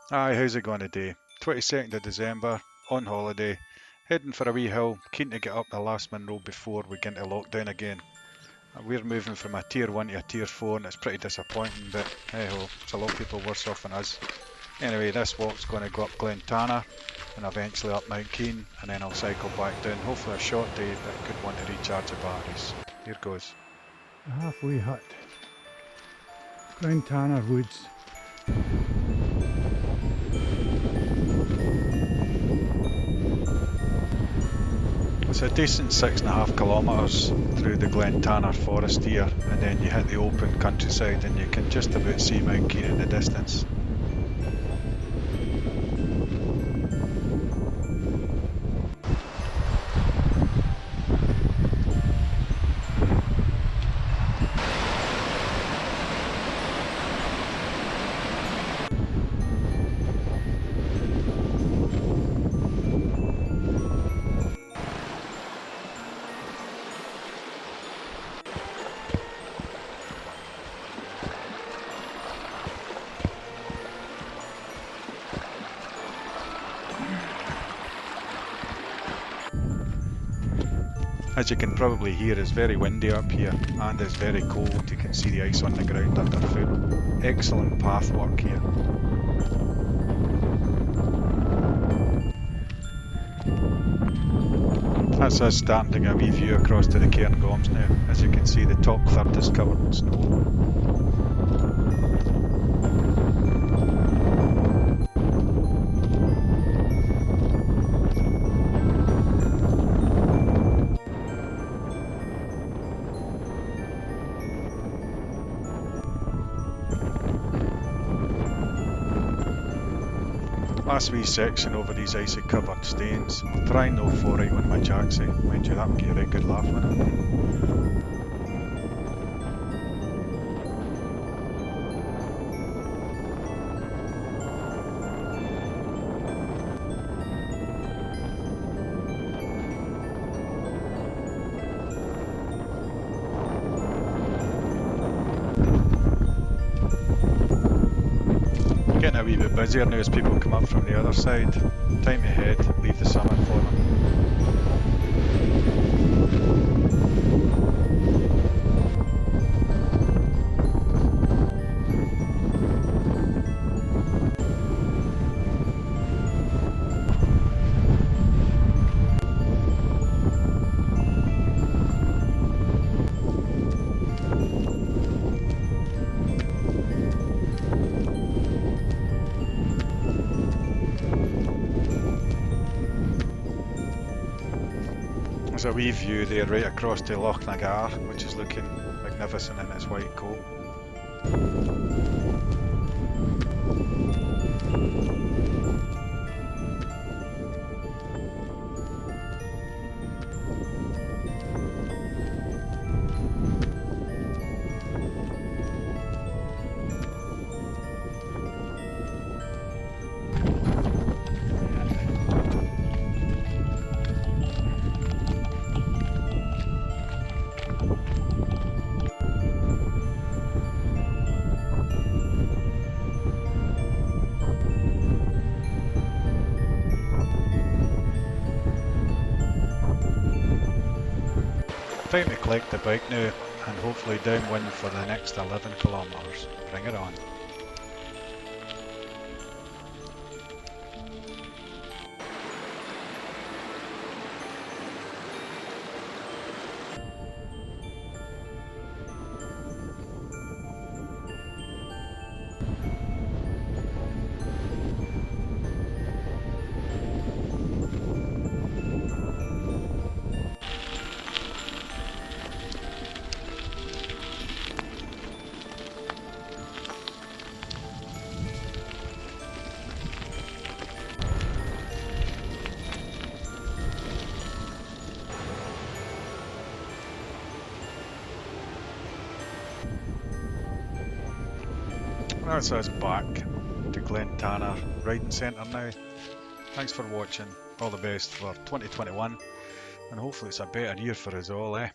Hi, how's it going today? 22nd of December, on holiday, heading for a wee hill, keen to get up the last Munro before we get into lockdown again. We're moving from a tier 1 to a tier 4 and it's pretty disappointing, but hey ho, there's a lot of people worse off than us. Anyway, this walk's going to go up Glen-Tanar and eventually up Mount Keene and then I'll cycle back down. Hopefully a short day, but a good one to recharge the batteries. Here goes. The halfway hut, glen-tanar woods. It's a decent 6.5 kilometres through the glen-tanar forest here, and then you hit the open countryside and you can just about see Mount Keene in the distance. As you can probably hear, it's very windy up here and it's very cold. You can see the ice on the ground underfoot. Excellent path work here. That's us starting to get a wee view across to the Cairngorms now. As you can see, the top third is covered in snow. Last wee section over these icy covered stains. I'll try no 4 on my jacksie. Mind you, that would be a right good laugh with it. Getting a wee bit busier now as people come up from the other side. Time to head, leave the summer for them. There's a wee view there right across to Loch-Nagar, which is looking magnificent in its white coat. Time to collect the bike now and hopefully downwind for the next 11 kilometres. Bring it on. That's us back to Glen-Tanar Riding Centre now. Thanks for watching, all the best for 2021 and hopefully it's a better year for us all, eh?